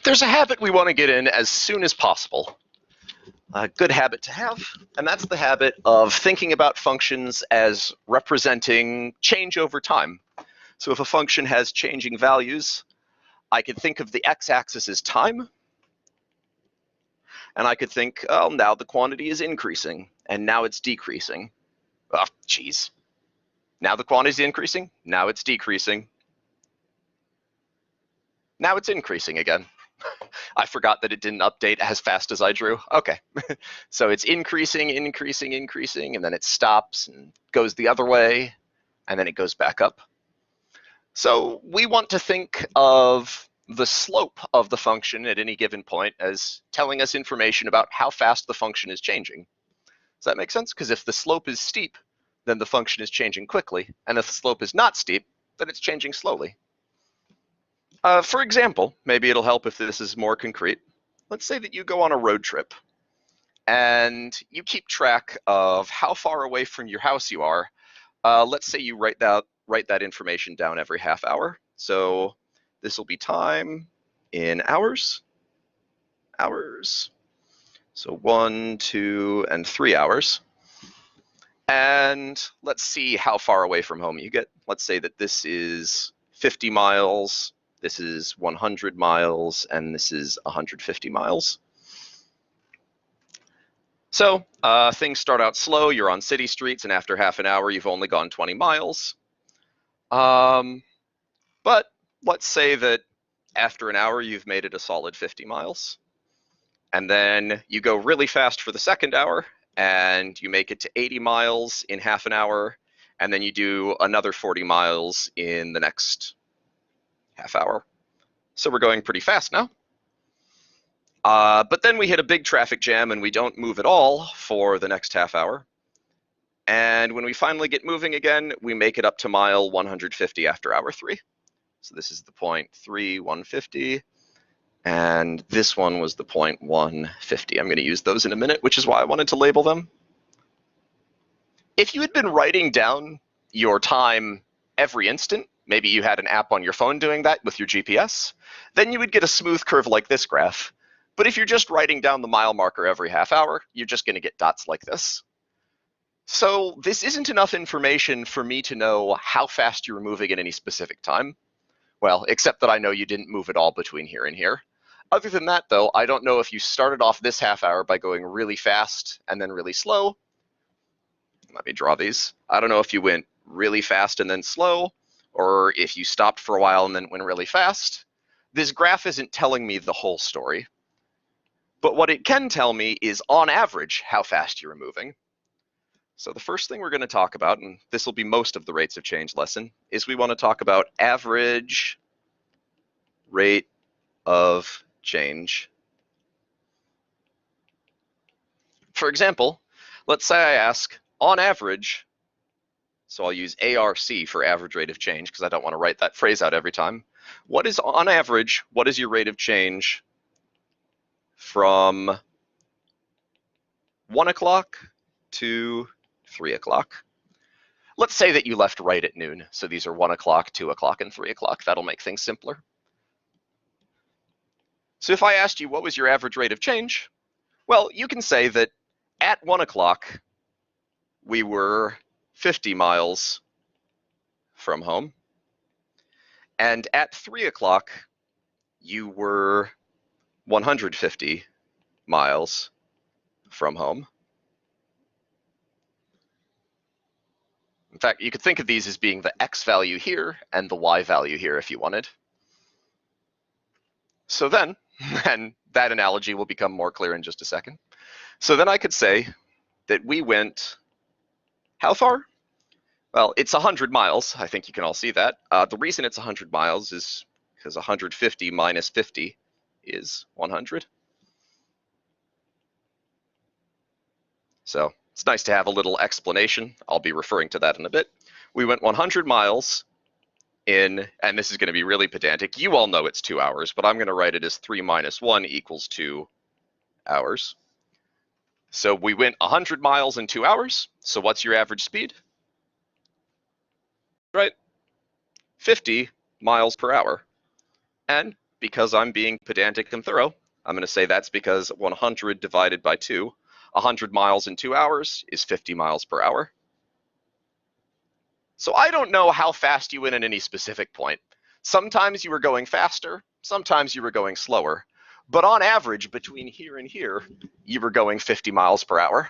There's a habit we want to get in as soon as possible. A good habit to have, and that's the habit of thinking about functions as representing change over time. So if a function has changing values, I could think of the x-axis as time, and I could think, oh, now the quantity is increasing, and now it's decreasing. Oh, geez. Now the quantity is increasing, now it's decreasing. Now it's increasing again. I forgot that it didn't update as fast as I drew. Okay. So it's increasing, increasing, increasing, and then it stops and goes the other way, and then it goes back up. So we want to think of the slope of the function at any given point as telling us information about how fast the function is changing. Does that make sense? Because if the slope is steep, then the function is changing quickly, and if the slope is not steep, then it's changing slowly. For example, maybe it'll help if this is more concrete. Let's say that you go on a road trip and you keep track of how far away from your house you are. Let's say you write that information down every half hour. So this will be time in hours. So 1, 2, and 3 hours. And let's see how far away from home you get. Let's say that this is 50 miles, this is 100 miles, and this is 150 miles. So things start out slow, you're on city streets, and after half an hour, you've only gone 20 miles. But let's say that after an hour, you've made it a solid 50 miles. And then you go really fast for the second hour, and you make it to 80 miles in half an hour, and then you do another 40 miles in the next half hour. So we're going pretty fast now. But then we hit a big traffic jam and we don't move at all for the next half hour. And when we finally get moving again, we make it up to mile 150 after hour 3. So this is the point 3, 150. And this one was the point 150. I'm going to use those in a minute, which is why I wanted to label them. If you had been writing down your time every instant, maybe you had an app on your phone doing that with your GPS, then you would get a smooth curve like this graph. But if you're just writing down the mile marker every half hour, you're just going to get dots like this. So this isn't enough information for me to know how fast you were moving at any specific time. Well, except that I know you didn't move at all between here and here. Other than that, though, I don't know if you started off this half hour by going really fast and then really slow. Let me draw these. I don't know if you went really fast and then slow, or if you stopped for a while and then went really fast. This graph isn't telling me the whole story. But what it can tell me is, on average, how fast you're moving. So the first thing we're going to talk about, and this will be most of the rates of change lesson, is we want to talk about average rate of change. For example, let's say I ask, on average, so I'll use ARC for average rate of change because I don't want to write that phrase out every time. What is, on average, what is your rate of change from 1 o'clock to 3 o'clock? Let's say that you left right at noon. So these are 1 o'clock, 2 o'clock, and 3 o'clock. That'll make things simpler. So if I asked you what was your average rate of change, well, you can say that at 1 o'clock, we were 50 miles from home. And at 3 o'clock, you were 150 miles from home. In fact, you could think of these as being the x value here and the y value here if you wanted. So then, and that analogy will become more clear in just a second. So then I could say that we went, how far? Well, it's 100 miles. I think you can all see that. The reason it's 100 miles is because 150 minus 50 is 100. So it's nice to have a little explanation. I'll be referring to that in a bit. We went 100 miles in, and this is going to be really pedantic. You all know it's 2 hours, but I'm going to write it as 3 minus 1 equals 2 hours. So we went 100 miles in 2 hours. So what's your average speed? Right, 50 miles per hour. And because I'm being pedantic and thorough, I'm going to say that's because 100 divided by 2, 100 miles in 2 hours is 50 miles per hour. So I don't know how fast you went at any specific point. Sometimes you were going faster, sometimes you were going slower. But on average, between here and here, you were going 50 miles per hour.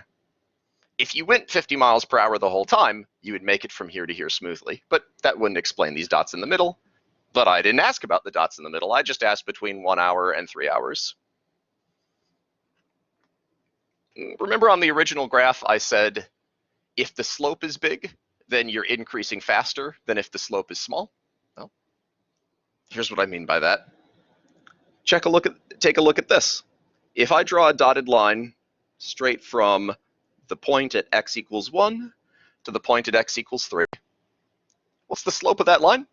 If you went 50 miles per hour the whole time, you would make it from here to here smoothly. But that wouldn't explain these dots in the middle. But I didn't ask about the dots in the middle. I just asked between 1 hour and 3 hours. Remember on the original graph, I said, if the slope is big, then you're increasing faster than if the slope is small? Well, here's what I mean by that. Take a look at this. If I draw a dotted line straight from the point at x equals 1 to the point at x equals 3, what's the slope of that line?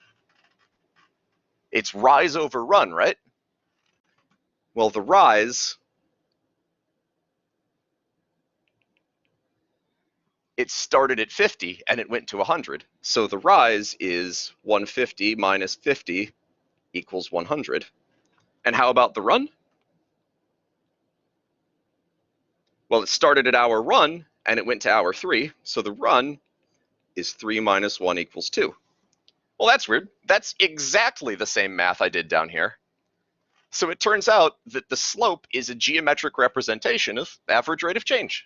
It's rise over run, right? Well, the rise, it started at 50 and it went to 100. So the rise is 150 minus 50 equals 100. And how about the run? Well, it started at hour 1 and it went to hour 3. So the run is 3 minus 1 equals 2. Well, that's weird. That's exactly the same math I did down here. So it turns out that the slope is a geometric representation of average rate of change.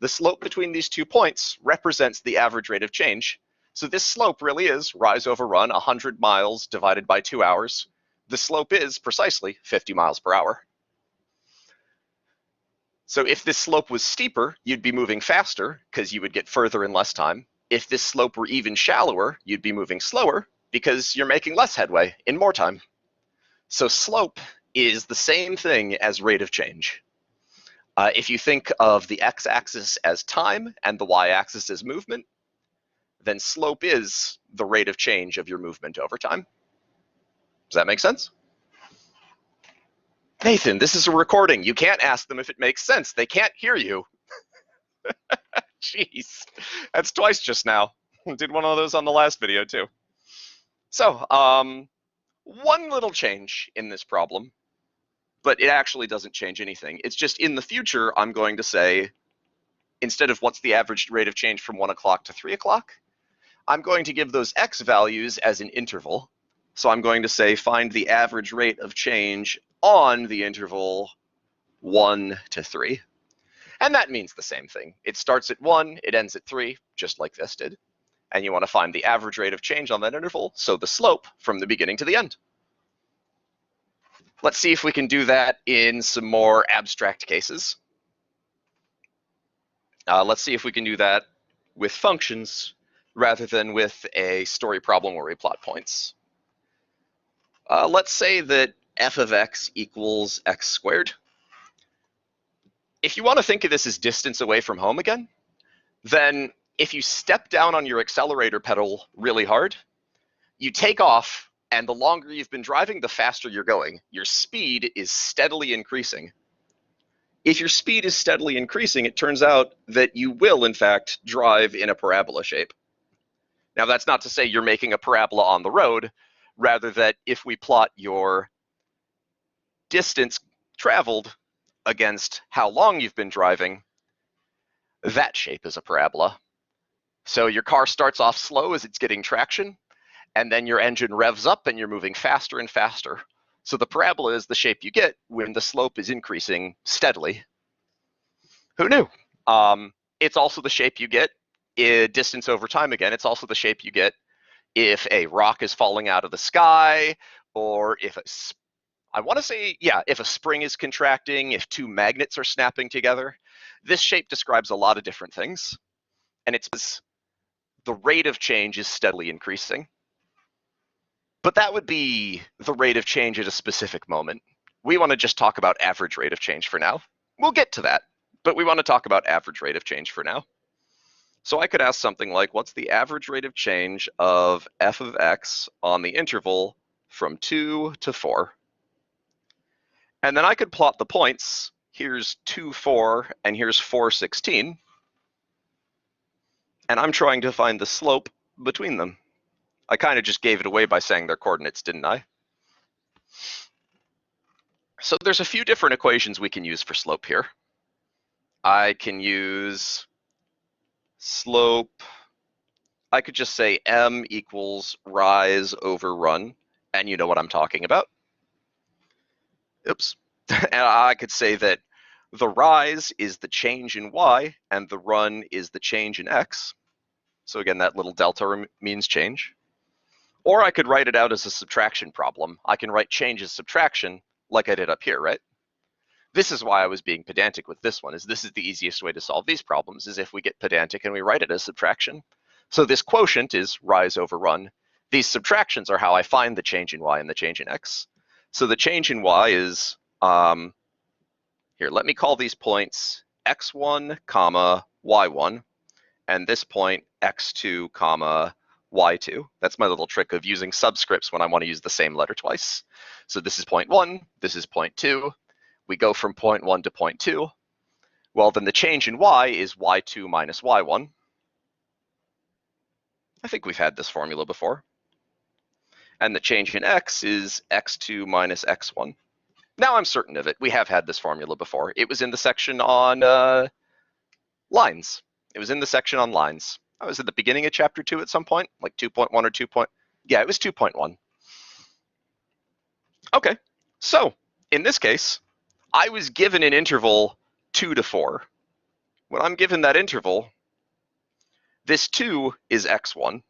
The slope between these 2 points represents the average rate of change. So this slope really is rise over run, 100 miles divided by 2 hours. The slope is precisely 50 miles per hour. So if this slope was steeper, you'd be moving faster because you would get further in less time. If this slope were even shallower, you'd be moving slower because you're making less headway in more time. So slope is the same thing as rate of change. If you think of the x-axis as time and the y-axis as movement, then slope is the rate of change of your movement over time. Does that make sense? Nathan, this is a recording. You can't ask them if it makes sense. They can't hear you. Jeez, that's twice just now. Did one of those on the last video too. So, one little change in this problem, but it actually doesn't change anything. It's just in the future, I'm going to say, instead of what's the average rate of change from 1 o'clock to 3 o'clock, I'm going to give those x values as an interval. So I'm going to say find the average rate of change on the interval 1 to 3. And that means the same thing. It starts at 1, it ends at 3, just like this did. And you want to find the average rate of change on that interval, so the slope from the beginning to the end. Let's see if we can do that in some more abstract cases. Let's see if we can do that with functions rather than with a story problem where we plot points. Let's say that f of x equals x squared. If you want to think of this as distance away from home again, then if you step down on your accelerator pedal really hard, you take off, and the longer you've been driving, the faster you're going. Your speed is steadily increasing. If your speed is steadily increasing, it turns out that you will, in fact, drive in a parabola shape. Now, that's not to say you're making a parabola on the road, rather that if we plot your distance traveled against how long you've been driving, that shape is a parabola. So your car starts off slow as it's getting traction, and then your engine revs up and you're moving faster and faster. So the parabola is the shape you get when the slope is increasing steadily. Who knew? It's also the shape you get distance over time again. It's also the shape you get if a rock is falling out of the sky, or if if a spring is contracting, if 2 magnets are snapping together. This shape describes a lot of different things, and it's the rate of change is steadily increasing. But that would be the rate of change at a specific moment. We want to just talk about average rate of change for now. We'll get to that, but we want to talk about average rate of change for now. So I could ask something like, what's the average rate of change of f of x on the interval from 2 to 4? And then I could plot the points. Here's 2, 4, and here's 4, 16. And I'm trying to find the slope between them. I kind of just gave it away by saying their coordinates, didn't I? So there's a few different equations we can use for slope here. I can use slope, I could just say m equals rise over run, and you know what I'm talking about. Oops. And I could say that the rise is the change in y, and the run is the change in x. So again, that little delta means change. Or I could write it out as a subtraction problem. I can write change as subtraction like I did up here, right? This is why I was being pedantic with this one, is this is the easiest way to solve these problems, is if we get pedantic and we write it as subtraction. So this quotient is rise over run. These subtractions are how I find the change in y and the change in x. So the change in y is, here, let me call these points x1, comma, y1, and this point x2, comma, y2. That's my little trick of using subscripts when I want to use the same letter twice. So this is point 1, this is point 2. We go from point 1 to point 2. Well, then the change in y is y2 minus y1. I think we've had this formula before. And the change in x is x2 minus x1. Now I'm certain of it. We have had this formula before. It was in the section on lines. It was in the section on lines. I was at the beginning of chapter 2 at some point, like 2.1 or 2. Yeah, it was 2.1. Okay, so in this case, I was given an interval 2 to 4. When I'm given that interval, this 2 is x1,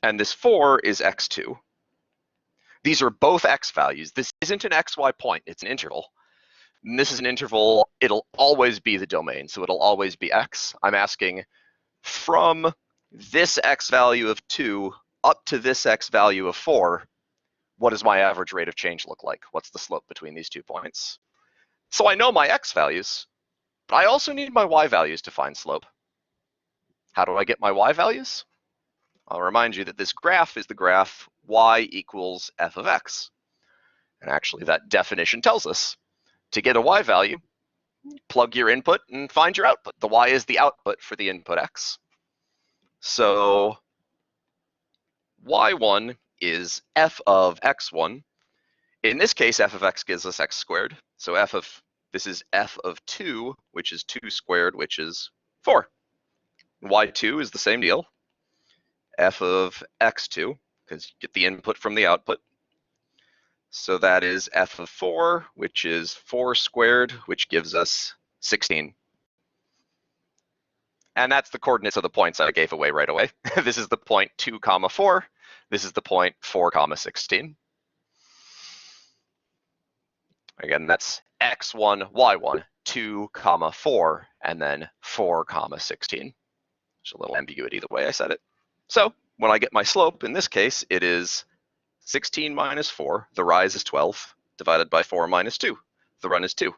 and this 4 is x2. These are both x values. This isn't an xy point, it's an interval. And this is an interval, it'll always be the domain, so it'll always be x. I'm asking from this x value of 2 up to this x value of 4, what does my average rate of change look like? What's the slope between these 2 points? So I know my x values, but I also need my y values to find slope. How do I get my y values? I'll remind you that this graph is the graph y equals f of x. And actually that definition tells us to get a y value, plug your input and find your output. The y is the output for the input x. So y1 is f of x1. In this case, f of x gives us x squared. So this is f of 2, which is 2 squared, which is 4. y2 is the same deal. F of x2, because you get the input from the output. So that is f of 4, which is 4 squared, which gives us 16. And that's the coordinates of the points I gave away right away. This is the point 2, comma 4. This is the point 4, comma 16. Again, that's x1, y1, 2, comma 4, and then 4, comma 16. There's a little ambiguity the way I said it. So when I get my slope, in this case, it is 16 minus 4, the rise is 12, divided by 4 minus 2, the run is 2.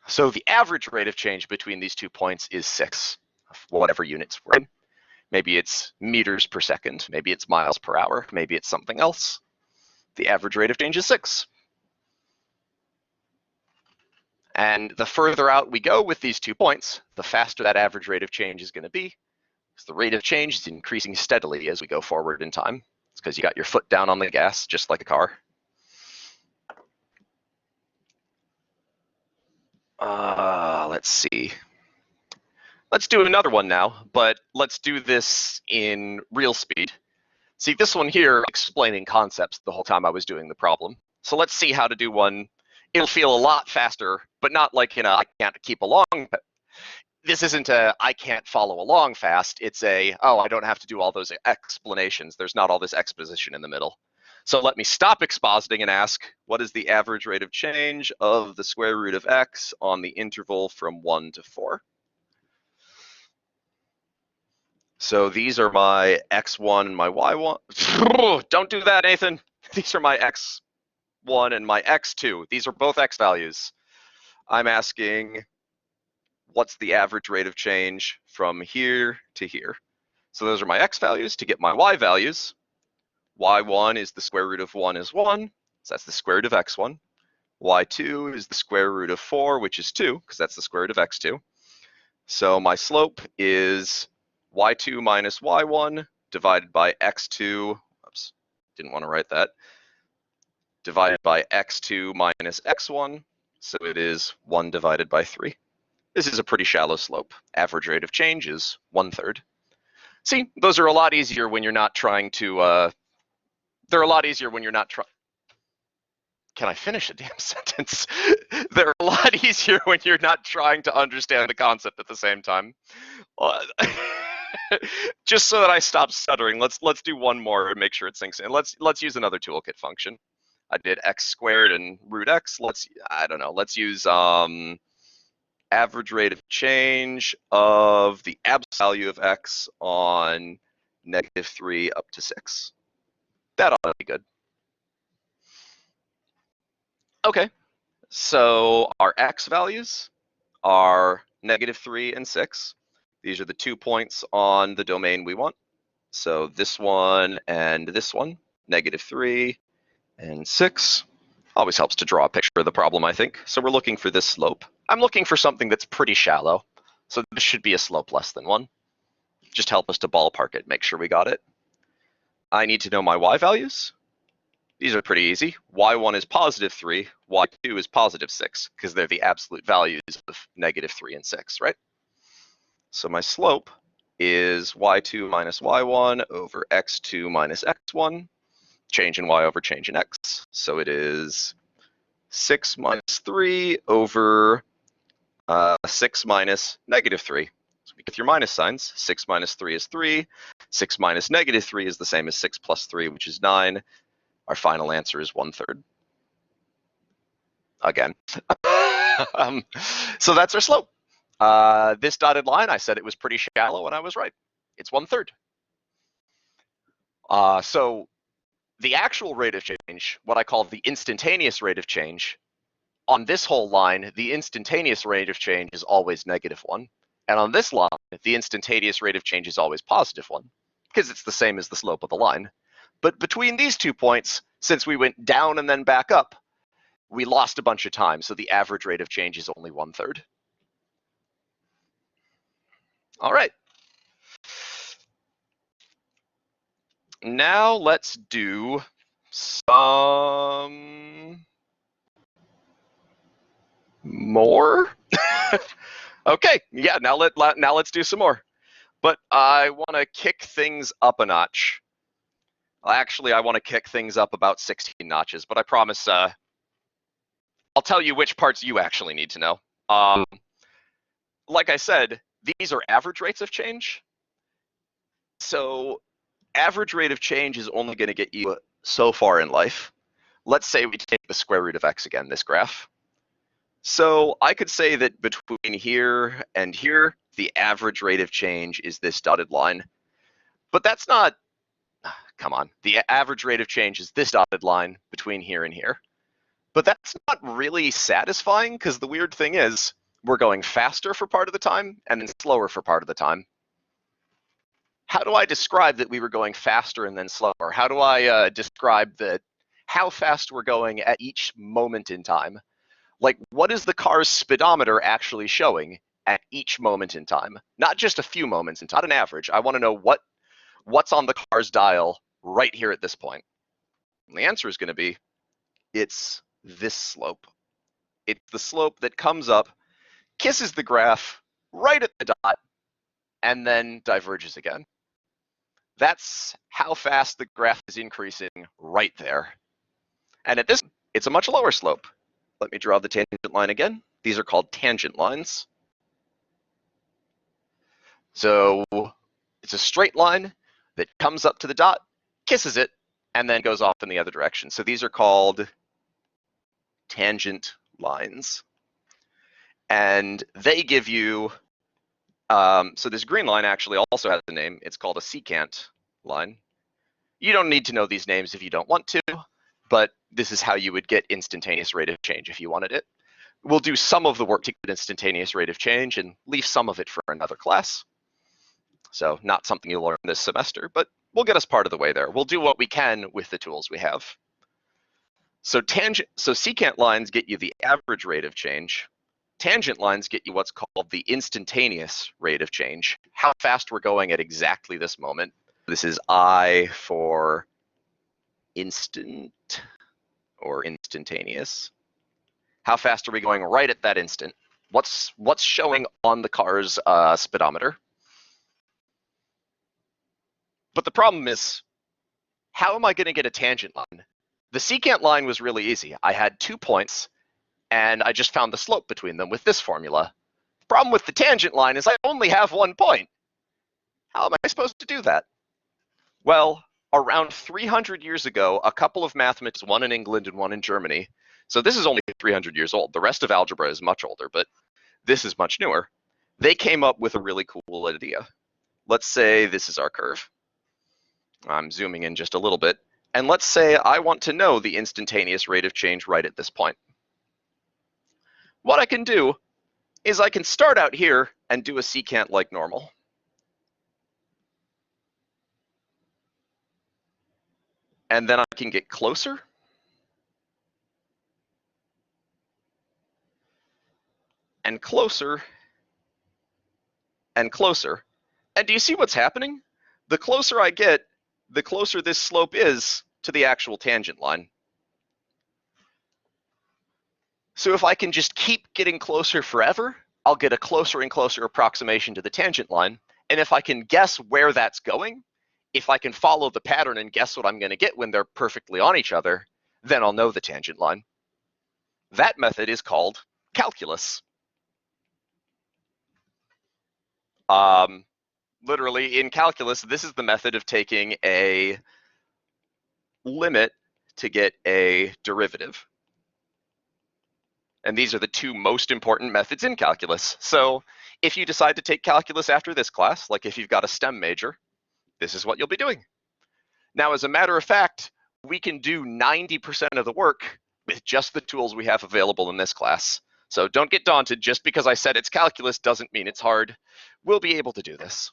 So the average rate of change between these 2 points is 6, whatever units we're in. Maybe it's meters per second, maybe it's miles per hour, maybe it's something else. The average rate of change is 6. And the further out we go with these 2 points, the faster that average rate of change is going to be, because the rate of change is increasing steadily as we go forward in time. It's because you got your foot down on the gas, just like a car. Let's see. Let's do another one now, but let's do this in real speed. See, this one here, explaining concepts the whole time I was doing the problem. So let's see how to do one. It'll feel a lot faster, but not like in a I can't keep along. This isn't a I can't follow along fast. It's a, oh, I don't have to do all those explanations. There's not all this exposition in the middle. So let me stop expositing and ask, what is the average rate of change of the square root of x on the interval from 1 to 4? So these are my x1 and my y1. Don't do that, Nathan. These are my x1 and my x2. These are both x values. I'm asking, what's the average rate of change from here to here? So those are my x values. To get my y values, y1 is the square root of 1 is 1. So that's the square root of x1. y2 is the square root of 4, which is 2, because that's the square root of x2. So my slope is y2 minus y1 divided by x2, oops, didn't want to write that, divided by x2 minus x1, so it is 1 divided by 3. This is a pretty shallow slope. Average rate of change is 1/3. See, those are a lot easier when you're not trying to, they're a lot easier when you're not trying, can I finish a damn sentence? They're a lot easier when you're not trying to understand the concept at the same time. Just so that I stop stuttering, let's do one more and make sure it sinks in. Let's use another toolkit function. I did x squared and root x. I don't know. Let's use average rate of change of the absolute value of x on -3 up to 6. That ought to be good. Okay, so our x values are -3 and 6. These are the 2 points on the domain we want. So this one and this one, -3 and 6. Always helps to draw a picture of the problem, I think. So we're looking for this slope. I'm looking for something that's pretty shallow. So this should be a slope less than 1. Just help us to ballpark it, make sure we got it. I need to know my y values. These are pretty easy. y1 is +3, y2 is +6, because they're the absolute values of -3 and 6, right? So my slope is y2 minus y1 over x2 minus x1, change in y over change in x. So it is 6 minus 3 over 6 minus -3. So with your minus signs, 6 minus 3 is 3. 6 minus -3 is the same as 6 plus 3, which is 9. Our final answer is 1/3. Again. So that's our slope. This dotted line, I said it was pretty shallow, and I was right. It's 1/3. So the actual rate of change, what I call the instantaneous rate of change, on this whole line, the instantaneous rate of change is always -1. And on this line, the instantaneous rate of change is always +1, because it's the same as the slope of the line. But between these 2 points, since we went down and then back up, we lost a bunch of time, so the average rate of change is only 1/3. All right. Now let's do some more. Okay, yeah, now let's do some more. But I want to kick things up a notch. Actually, I want to kick things up about 16 notches, but I promise I'll tell you which parts you actually need to know. Like I said, these are average rates of change. So average rate of change is only going to get you so far in life. Let's say we take the square root of x again, this graph. So I could say that between here and here, the average rate of change is this dotted line. But that's not, come on, the average rate of change is this dotted line between here and here. But that's not really satisfying, because the weird thing is we're going faster for part of the time and then slower for part of the time. How do I describe that we were going faster and then slower? How do I describe how fast we're going at each moment in time? Like, what is the car's speedometer actually showing at each moment in time? Not just a few moments, not an average. I want to know what's on the car's dial right here at this point. And the answer is going to be, it's this slope. It's the slope that comes up, kisses the graph right at the dot, and then diverges again. That's how fast the graph is increasing right there. And at this, it's a much lower slope. Let me draw the tangent line again. These are called tangent lines. So it's a straight line that comes up to the dot, kisses it, and then goes off in the other direction. So these are called tangent lines. And they give you, so this green line actually also has a name. It's called a secant line. You don't need to know these names if you don't want to, but this is how you would get instantaneous rate of change if you wanted it. We'll do some of the work to get instantaneous rate of change and leave some of it for another class. So not something you'll learn this semester, but we'll get us part of the way there. We'll do what we can with the tools we have. So secant lines get you the average rate of change. Tangent lines get you what's called the instantaneous rate of change, how fast we're going at exactly this moment. This is I for instant or instantaneous. How fast are we going right at that instant? What's showing on the car's speedometer? But the problem is, how am I going to get a tangent line? The secant line was really easy. I had 2 points, and I just found the slope between them with this formula. The problem with the tangent line is I only have 1 point. How am I supposed to do that? Well, around 300 years ago, a couple of mathematicians, one in England and one in Germany, so this is only 300 years old. The rest of algebra is much older, but this is much newer. They came up with a really cool idea. Let's say this is our curve. I'm zooming in just a little bit. And let's say I want to know the instantaneous rate of change right at this point. What I can do is I can start out here and do a secant like normal. And then I can get closer. And closer. And closer. And do you see what's happening? The closer I get, the closer this slope is to the actual tangent line. So if I can just keep getting closer forever, I'll get a closer and closer approximation to the tangent line. And if I can guess where that's going, if I can follow the pattern and guess what I'm going to get when they're perfectly on each other, then I'll know the tangent line. That method is called calculus. Literally, in calculus, this is the method of taking a limit to get a derivative. And these are the 2 most important methods in calculus. So if you decide to take calculus after this class, like if you've got a STEM major, this is what you'll be doing. Now, as a matter of fact, we can do 90% of the work with just the tools we have available in this class. So don't get daunted. Just because I said it's calculus doesn't mean it's hard. We'll be able to do this.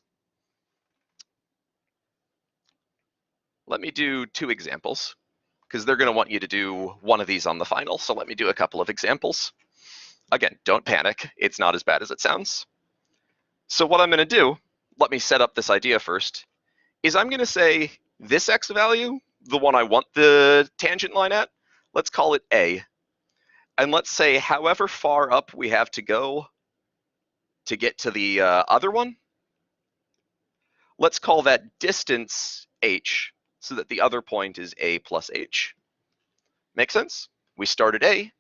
Let me do 2 examples, because they're going to want you to do one of these on the final. So let me do a couple of examples. Again, don't panic. It's not as bad as it sounds. So what I'm going to do, let me set up this idea first, is I'm going to say this x value, the one I want the tangent line at, let's call it a. And let's say however far up we have to go to get to the other one, let's call that distance h, so that the other point is a plus h. Make sense? We start at a,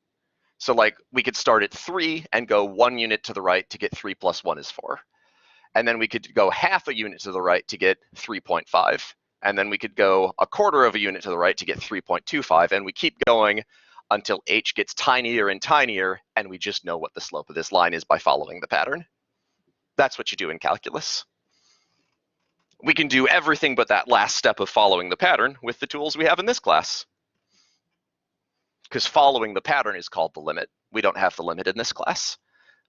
so like we could start at 3 and go 1 unit to the right to get 3 plus 1 is 4. And then we could go half a unit to the right to get 3.5. And then we could go a quarter of a unit to the right to get 3.25. And we keep going until h gets tinier and tinier, and we just know what the slope of this line is by following the pattern. That's what you do in calculus. We can do everything but that last step of following the pattern with the tools we have in this class. Because following the pattern is called the limit. We don't have the limit in this class.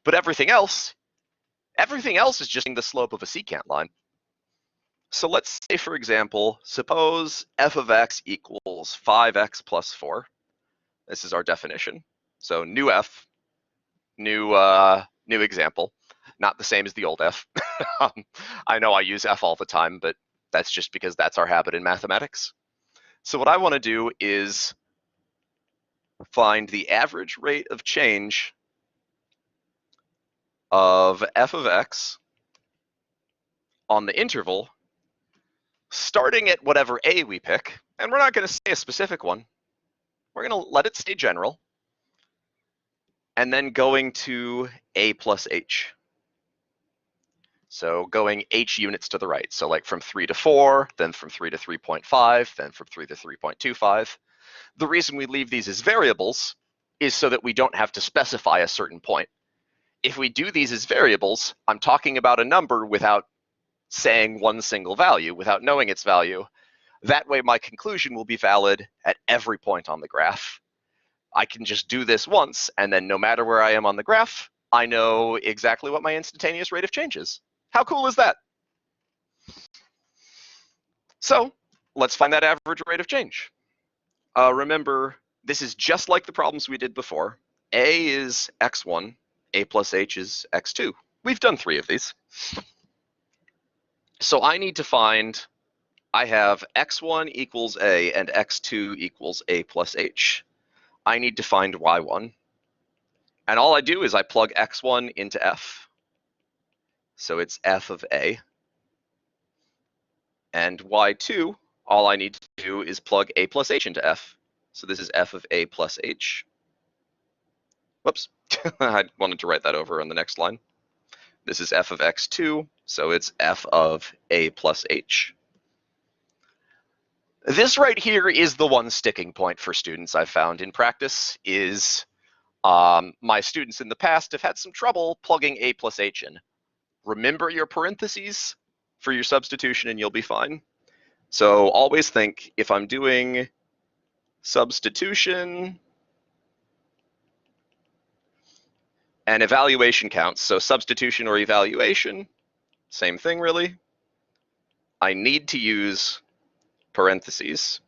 But everything else is just the slope of a secant line. So let's say, for example, suppose f of x equals 5x plus 4. This is our definition. So new f, new example. Not the same as the old f. I know I use f all the time, but that's just because that's our habit in mathematics. So what I want to do is find the average rate of change of f of x on the interval, starting at whatever a we pick, and we're not going to say a specific one. We're going to let it stay general, and then going to a plus h. So going h units to the right. So like from 3 to 4, then from 3 to 3.5, then from 3 to 3.25. The reason we leave these as variables is so that we don't have to specify a certain point. If we do these as variables, I'm talking about a number without saying one single value, without knowing its value. That way my conclusion will be valid at every point on the graph. I can just do this once, and then no matter where I am on the graph, I know exactly what my instantaneous rate of change is. How cool is that? So let's find that average rate of change. Remember, this is just like the problems we did before. A is x1, a plus h is x2. We've done 3 of these. So I need to find I have x1 equals a and x2 equals a plus h. I need to find y1. And all I do is I plug x1 into f. So it's f of a. And y2, all I need to do is plug a plus h into f. So this is f of a plus h. Whoops, I wanted to write that over on the next line. This is f of x2, so it's f of a plus h. This right here is the one sticking point for students I've found in practice, is my students in the past have had some trouble plugging a plus h in. Remember your parentheses for your substitution and you'll be fine. So always think, if I'm doing substitution and evaluation counts, so substitution or evaluation, same thing really, I need to use parentheses.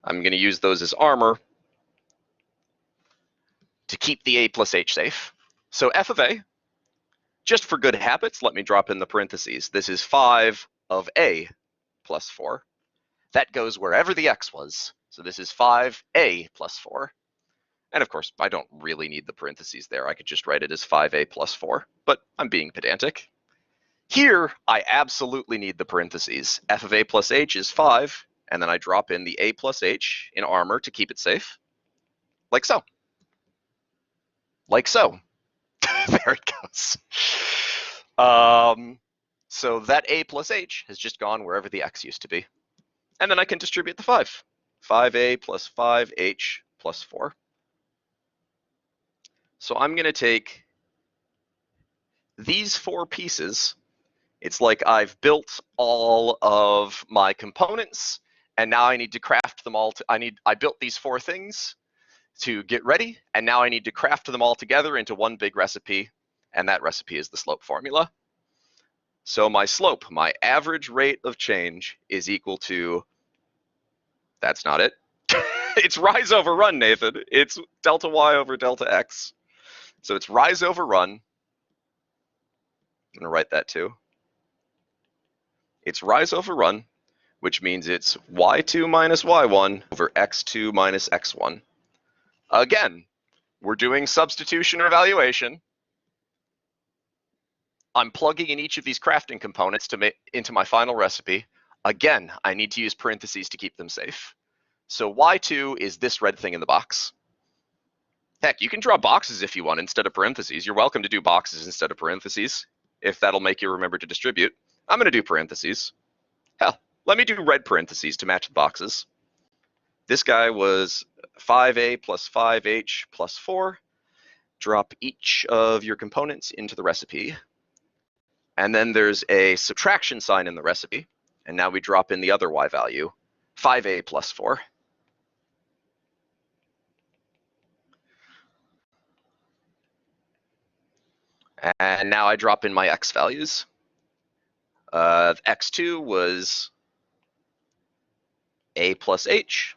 I'm going to use those as armor to keep the a plus h safe. So f of a, just for good habits, let me drop in the parentheses. This is 5 of a plus 4. That goes wherever the x was. So this is 5a plus 4. And of course, I don't really need the parentheses there. I could just write it as 5a plus 4, but I'm being pedantic. Here, I absolutely need the parentheses. F of a plus h is 5, and then I drop in the a plus h in armor to keep it safe, like so. Like so. There it goes. So that a plus h has just gone wherever the x used to be. And then I can distribute the 5. 5a plus 5h plus 4. So I'm going to take these 4 pieces. It's like I've built all of my components, and now I need to craft them all. I built these 4 things to get ready, and now I need to craft them all together into one big recipe, and that recipe is the slope formula. So my slope, my average rate of change, is equal to, that's not it. It's rise over run, Nathan. It's delta y over delta x. So it's rise over run. I'm going to write that too. It's rise over run, which means it's y2 minus y1 over x2 minus x1. Again, we're doing substitution or evaluation. I'm plugging in each of these crafting components into my final recipe. Again, I need to use parentheses to keep them safe. So y2 is this red thing in the box. Heck, you can draw boxes if you want instead of parentheses. You're welcome to do boxes instead of parentheses, if that'll make you remember to distribute. I'm going to do parentheses. Hell, let me do red parentheses to match the boxes. This guy was 5a plus 5h plus 4. Drop each of your components into the recipe. And then there's a subtraction sign in the recipe. And now we drop in the other y value, 5a plus 4. And now I drop in my x values. X2 was a plus h.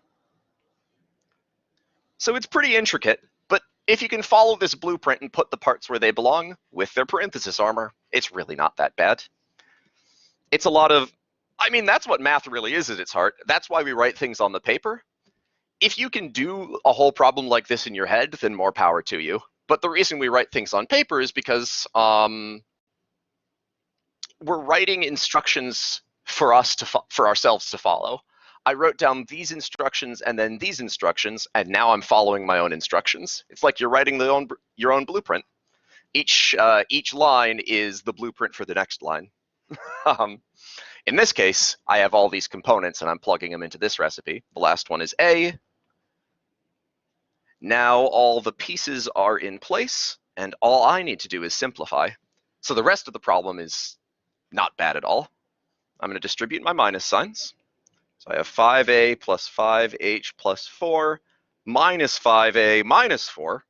So it's pretty intricate, but if you can follow this blueprint and put the parts where they belong with their parenthesis armor, it's really not that bad. It's a lot of, I mean, that's what math really is at its heart. That's why we write things on the paper. If you can do a whole problem like this in your head, then more power to you. But the reason we write things on paper is because we're writing instructions for ourselves to follow. I wrote down these instructions and then these instructions, and now I'm following my own instructions. It's like you're writing your own blueprint. Each line is the blueprint for the next line. In this case, I have all these components and I'm plugging them into this recipe. The last one is A. Now all the pieces are in place, and all I need to do is simplify. So the rest of the problem is not bad at all. I'm going to distribute my minus signs. So I have 5a plus 5h plus 4 minus 5a minus 4.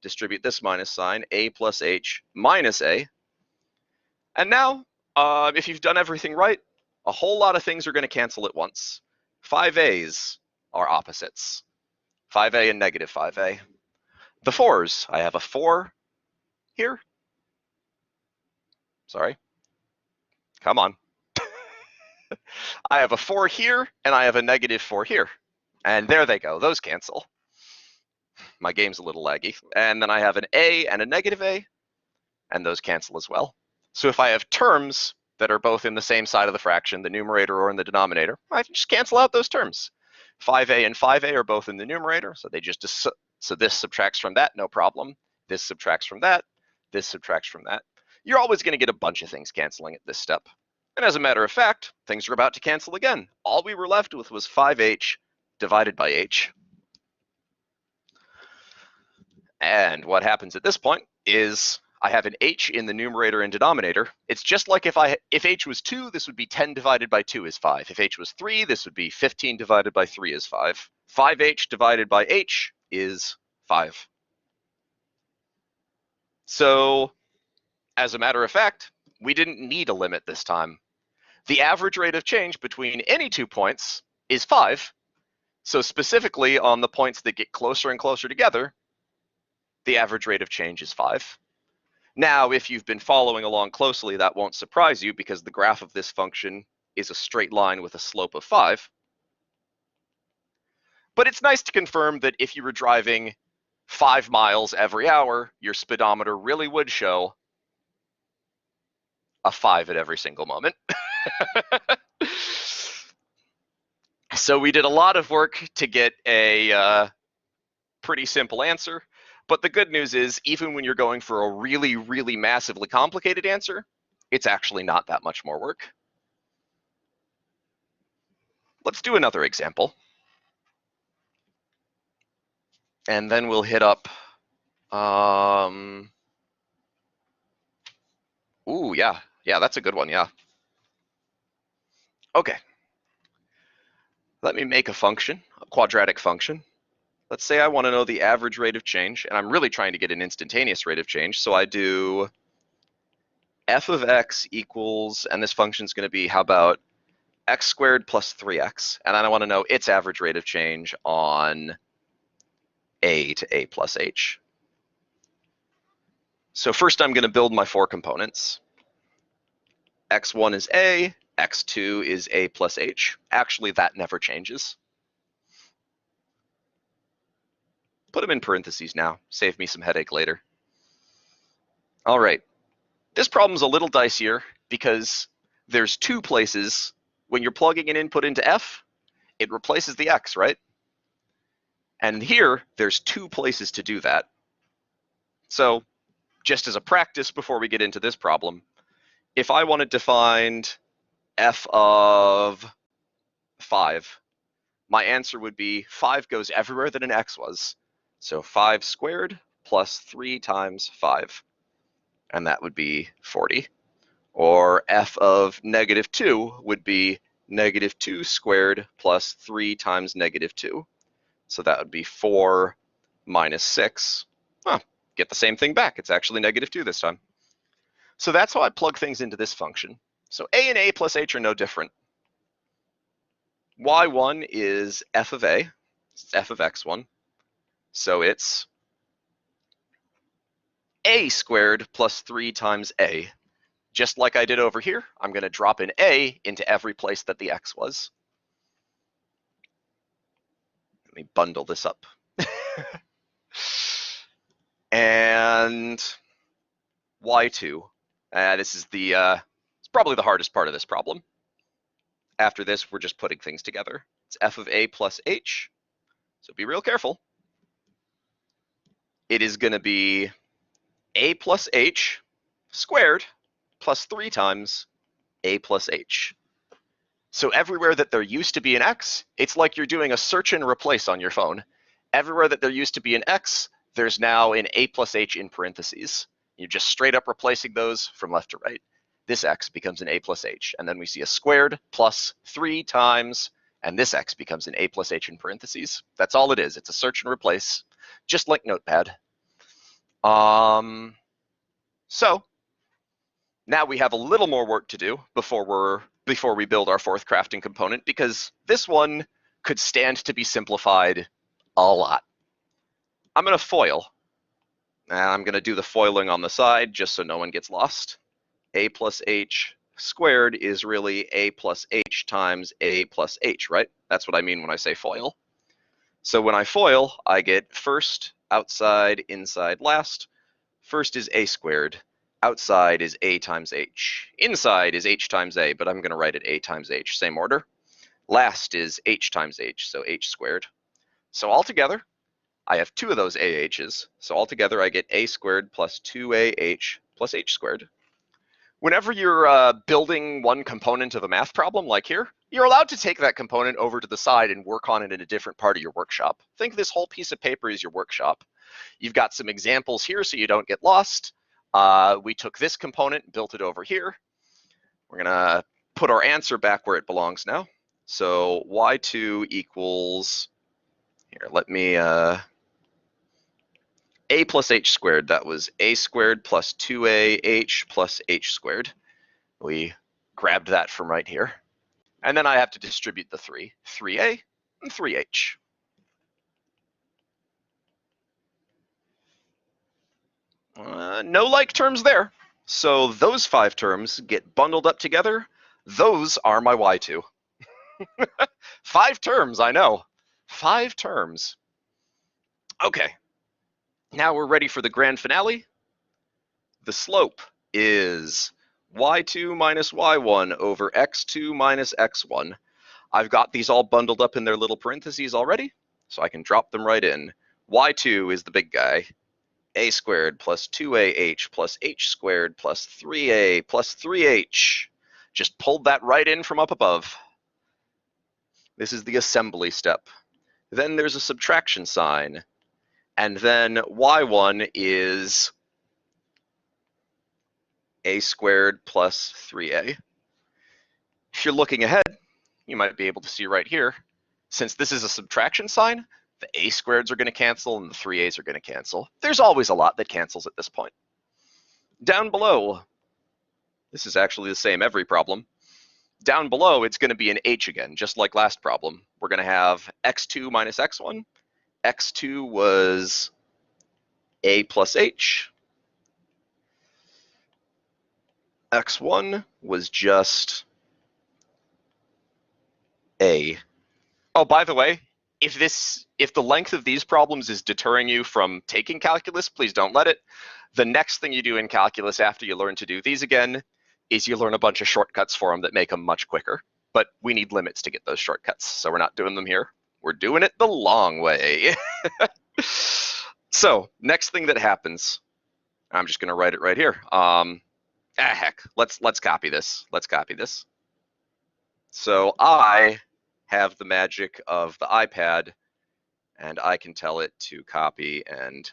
Distribute this minus sign, a plus h minus a. And now, if you've done everything right, a whole lot of things are going to cancel at once. 5a's are opposites. 5a and negative 5a. The 4's, I have a 4 here. Sorry. Come on. I have a 4 here, and I have a -4 here. And there they go. Those cancel. My game's a little laggy. And then I have an A and a -A, and those cancel as well. So if I have terms that are both in the same side of the fraction, the numerator or in the denominator, I can just cancel out those terms. 5a and 5a are both in the numerator, so they just so this subtracts from that, no problem. This subtracts from that. This subtracts from that. You're always going to get a bunch of things canceling at this step. And as a matter of fact, things are about to cancel again. All we were left with was 5h divided by h. And what happens at this point is I have an h in the numerator and denominator. It's just like if h was 2, this would be 10 divided by 2 is 5. If h was 3, this would be 15 divided by 3 is 5. 5h divided by h is 5. So, as a matter of fact, we didn't need a limit this time. The average rate of change between any 2 points is 5. So specifically on the points that get closer and closer together, the average rate of change is 5. Now, if you've been following along closely, that won't surprise you because the graph of this function is a straight line with a slope of 5. But it's nice to confirm that if you were driving 5 miles every hour, your speedometer really would show a 5 at every single moment. So we did a lot of work to get a pretty simple answer. But the good news is, even when you're going for a really, really massively complicated answer, it's actually not that much more work. Let's do another example. And then we'll hit up, ooh, yeah, that's a good one, yeah. Okay. Let me make a function, a quadratic function. Let's say I want to know the average rate of change, and I'm really trying to get an instantaneous rate of change, so I do f of x equals, and this function's going to be, how about x squared plus 3x, and then I want to know its average rate of change on a to a plus h. So first I'm going to build my 4 components. x1 is a, x2 is a plus h. Actually, that never changes. Put them in parentheses now. Save me some headache later. All right. This problem's a little dicier because there's 2 places. When you're plugging an input into f, it replaces the x, right? And here, there's 2 places to do that. So just as a practice before we get into this problem, if I wanted to find f of 5, my answer would be 5 goes everywhere that an x was. So 5 squared plus 3 times 5. And that would be 40. Or f of -2 would be -2 squared plus 3 times -2. So that would be 4 minus 6. Huh, get the same thing back. It's actually -2 this time. So that's how I plug things into this function. So a and a plus h are no different. y1 is f of a, it's f of x1. So it's a squared plus 3 times a. Just like I did over here, I'm going to drop an a into every place that the x was. Let me bundle this up. And y2, this is it's probably the hardest part of this problem. After this, we're just putting things together. It's f of a plus h, so be real careful. It is going to be a plus h squared plus 3 times a plus h. So everywhere that there used to be an x, it's like you're doing a search and replace on your phone. Everywhere that there used to be an x, there's now an a plus h in parentheses. You're just straight up replacing those from left to right. This x becomes an a plus h, and then we see a squared plus 3 times, and this x becomes an a plus h in parentheses. That's all it is. It's a search and replace, just like Notepad. So now we have a little more work to do before we build our 4th crafting component, because this one could stand to be simplified a lot. I'm going to FOIL, and I'm going to do the foiling on the side just so no one gets lost. A plus h squared is really a plus h times a plus h, right? That's what I mean when I say FOIL. So when I FOIL, I get first, outside, inside, last. First is a squared. Outside is a times h. Inside is h times a, but I'm going to write it a times h, same order. Last is h times h, so h squared. So altogether, I have two of those ah's. So altogether, I get a squared plus 2ah plus h squared. Whenever you're building one component of a math problem, like here, you're allowed to take that component over to the side and work on it in a different part of your workshop. Think this whole piece of paper is your workshop. You've got some examples here so you don't get lost. We took this component, built it over here. We're gonna put our answer back where it belongs now. So y2 equals, here, let me, a plus h squared, that was a squared plus 2ah plus h squared. We grabbed that from right here. And then I have to distribute the 3a and 3h. No like terms there. So those 5 terms get bundled up together. Those are my y2. 5 terms, I know. 5 terms. Okay, now we're ready for the grand finale. The slope is y2 minus y1 over x2 minus x1. I've got these all bundled up in their little parentheses already, so I can drop them right in. y2 is the big guy. A squared plus 2ah plus h squared plus 3a plus 3h. Just pulled that right in from up above. This is the assembly step. Then there's a subtraction sign. And then y1 is a squared plus 3a. If you're looking ahead, you might be able to see right here, since this is a subtraction sign, the a squareds are going to cancel and the 3a's are going to cancel. There's always a lot that cancels at this point. Down below, this is actually the same every problem. Down below, it's going to be an h again, just like last problem. We're going to have x2 minus x1. x2 was a plus h. x1 was just a. Oh, by the way, if the length of these problems is deterring you from taking calculus, please don't let it. The next thing you do in calculus after you learn to do these again is you learn a bunch of shortcuts for them that make them much quicker. But we need limits to get those shortcuts, so we're not doing them here. We're doing it the long way. So next thing that happens, I'm just going to write it right here. Heck, let's copy this. Let's copy this. So I have the magic of the iPad, and I can tell it to copy and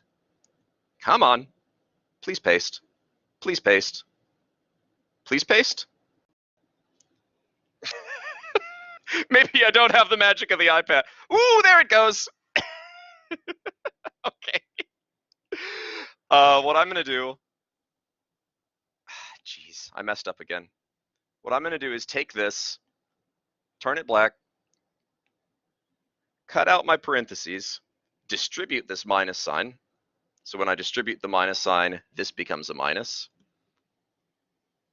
come on, please paste, please paste, please paste. Maybe I don't have the magic of the iPad. Ooh, there it goes. Okay. What I'm gonna do, jeez, I messed up again. What I'm gonna do is take this, turn it black, cut out my parentheses, distribute this minus sign. So when I distribute the minus sign, this becomes a minus.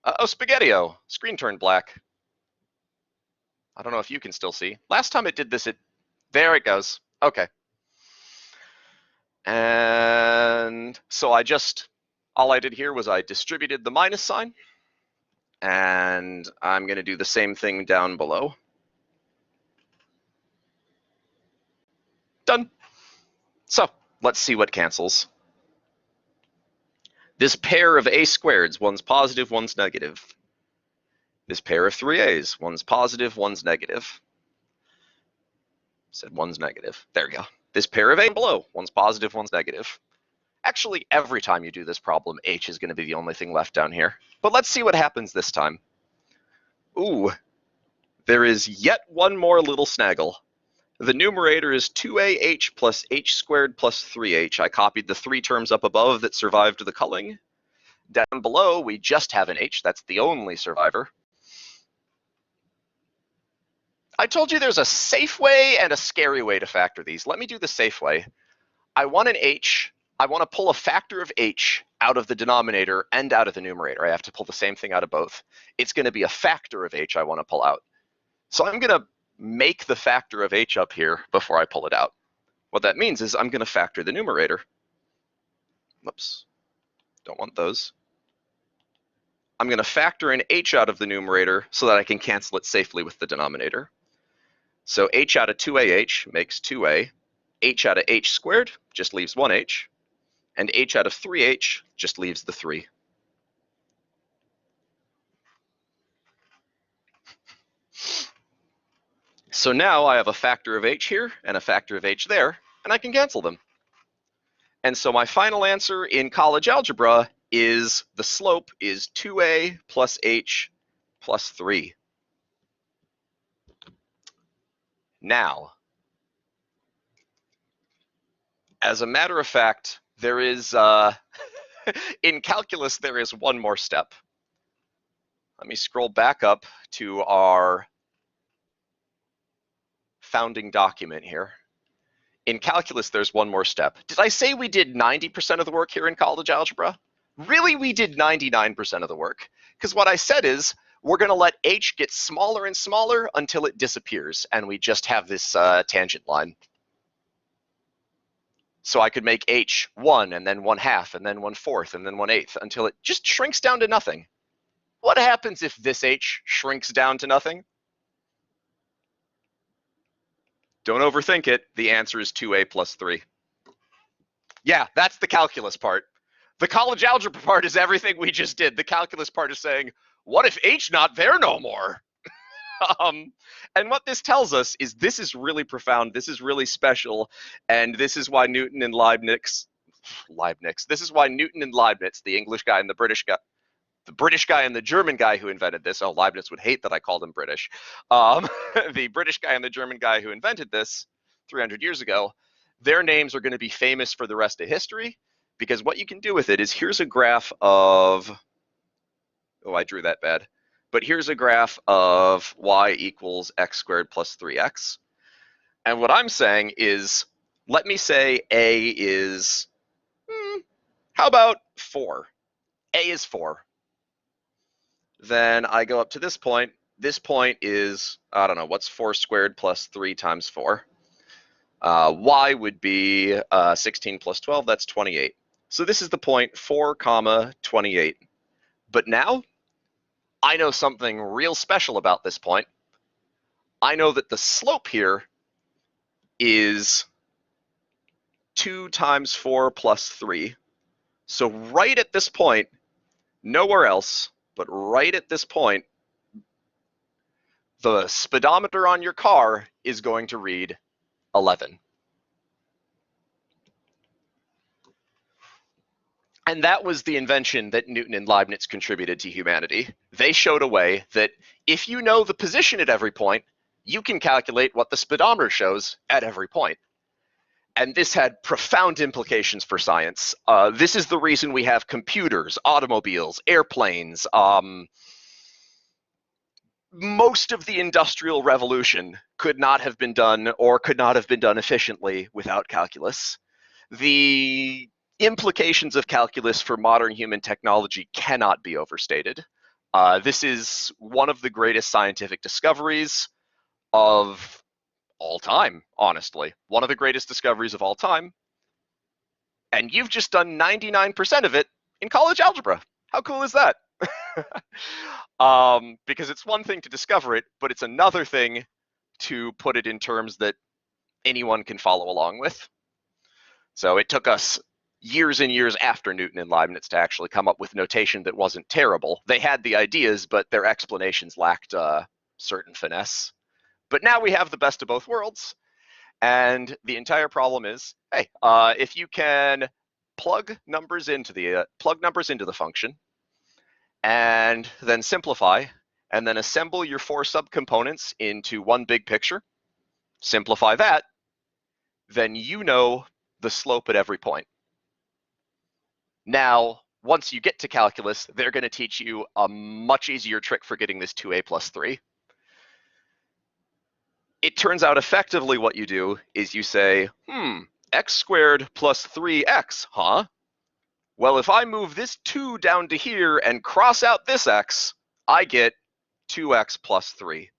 Oh, spaghetti-o, screen turned black. I don't know if you can still see. Last time it did this, there it goes. Okay. And so all I did here was I distributed the minus sign, and I'm going to do the same thing down below. Done. So let's see what cancels. This pair of a squareds, one's positive, one's negative. This pair of 3a's, one's positive, one's negative. Said one's negative. There we go. This pair of a below, one's positive, one's negative. Actually, every time you do this problem, h is going to be the only thing left down here. But let's see what happens this time. Ooh, there is yet one more little snaggle. The numerator is 2ah plus h squared plus 3h. I copied the 3 terms up above that survived the culling. Down below, we just have an h. That's the only survivor. I told you there's a safe way and a scary way to factor these. Let me do the safe way. I want an h I want to pull a factor of h out of the denominator and out of the numerator. I have to pull the same thing out of both. It's going to be a factor of h I want to pull out. So I'm going to make the factor of h up here before I pull it out. What that means is I'm going to factor the numerator. Whoops, don't want those. I'm going to factor an h out of the numerator so that I can cancel it safely with the denominator. So h out of 2ah makes 2a. H out of h squared just leaves 1h. And h out of 3h just leaves the 3. So now I have a factor of h here and a factor of h there, and I can cancel them. And so my final answer in college algebra is the slope is 2a plus h plus 3. Now, as a matter of fact, there is, in calculus, there is one more step. Let me scroll back up to our founding document here. In calculus, there's one more step. Did I say we did 90% of the work here in college algebra? Really, we did 99% of the work. Because what I said is, we're going to let h get smaller and smaller until it disappears, and we just have this tangent line. So I could make h 1, and then 1/2, and then 1/4, and then 1/8, until it just shrinks down to nothing. What happens if this h shrinks down to nothing? Don't overthink it. The answer is 2a plus 3. Yeah, that's the calculus part. The college algebra part is everything we just did. The calculus part is saying, what if h not there no more? And what this tells us is this is really profound. This is really special. And this is why Newton and Leibniz, this is why Newton and Leibniz, the English guy and the British guy and the German guy who invented this. Oh, Leibniz would hate that I called him British. The British guy and the German guy who invented this 300 years ago, their names are going to be famous for the rest of history, because what you can do with it is, here's a graph of, oh, I drew that bad. But here's a graph of y equals x squared plus 3x. And what I'm saying is, let me say a is, how about 4? A is 4. Then I go up to this point. This point is, I don't know, what's 4 squared plus 3 times 4? Y would be 16 plus 12, that's 28. So this is the point 4 comma 28. But now, I know something real special about this point. I know that the slope here is 2 times 4 plus 3. So right at this point, nowhere else, but right at this point, the speedometer on your car is going to read 11. And that was the invention that Newton and Leibniz contributed to humanity. They showed a way that if you know the position at every point, you can calculate what the speedometer shows at every point. And this had profound implications for science. This is the reason we have computers, automobiles, airplanes. Most of the Industrial Revolution could not have been done, or could not have been done efficiently, without calculus. The implications of calculus for modern human technology cannot be overstated. This is one of the greatest scientific discoveries of all time, honestly. One of the greatest discoveries of all time. And you've just done 99% of it in college algebra. How cool is that? Because it's one thing to discover it, but it's another thing to put it in terms that anyone can follow along with. So it took us years and years after Newton and Leibniz to actually come up with notation that wasn't terrible. They had the ideas, but their explanations lacked certain finesse. But now we have the best of both worlds. And the entire problem is, hey, if you can plug numbers into the function, and then simplify, and then assemble your 4 subcomponents into one big picture, simplify that, then you know the slope at every point. Now, once you get to calculus, they're going to teach you a much easier trick for getting this 2a plus 3. It turns out effectively what you do is you say, x squared plus 3x, huh? Well, if I move this 2 down to here and cross out this x, I get 2x plus 3.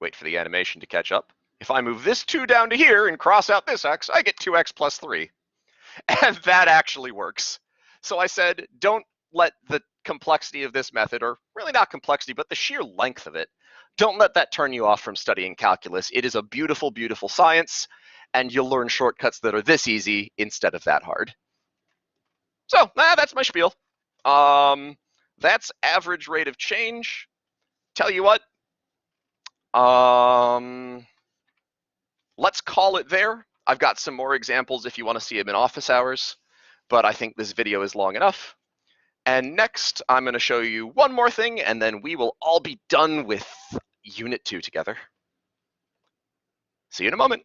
Wait for the animation to catch up. If I move this 2 down to here and cross out this x, I get 2x plus 3. And that actually works. So I said, don't let the complexity of this method, or really not complexity, but the sheer length of it, don't let that turn you off from studying calculus. It is a beautiful, beautiful science, and you'll learn shortcuts that are this easy instead of that hard. So that's my spiel. That's average rate of change. Tell you what, let's call it there. I've got some more examples if you want to see them in office hours, but I think this video is long enough. And next, I'm going to show you one more thing, and then we will all be done with Unit 2 together. See you in a moment.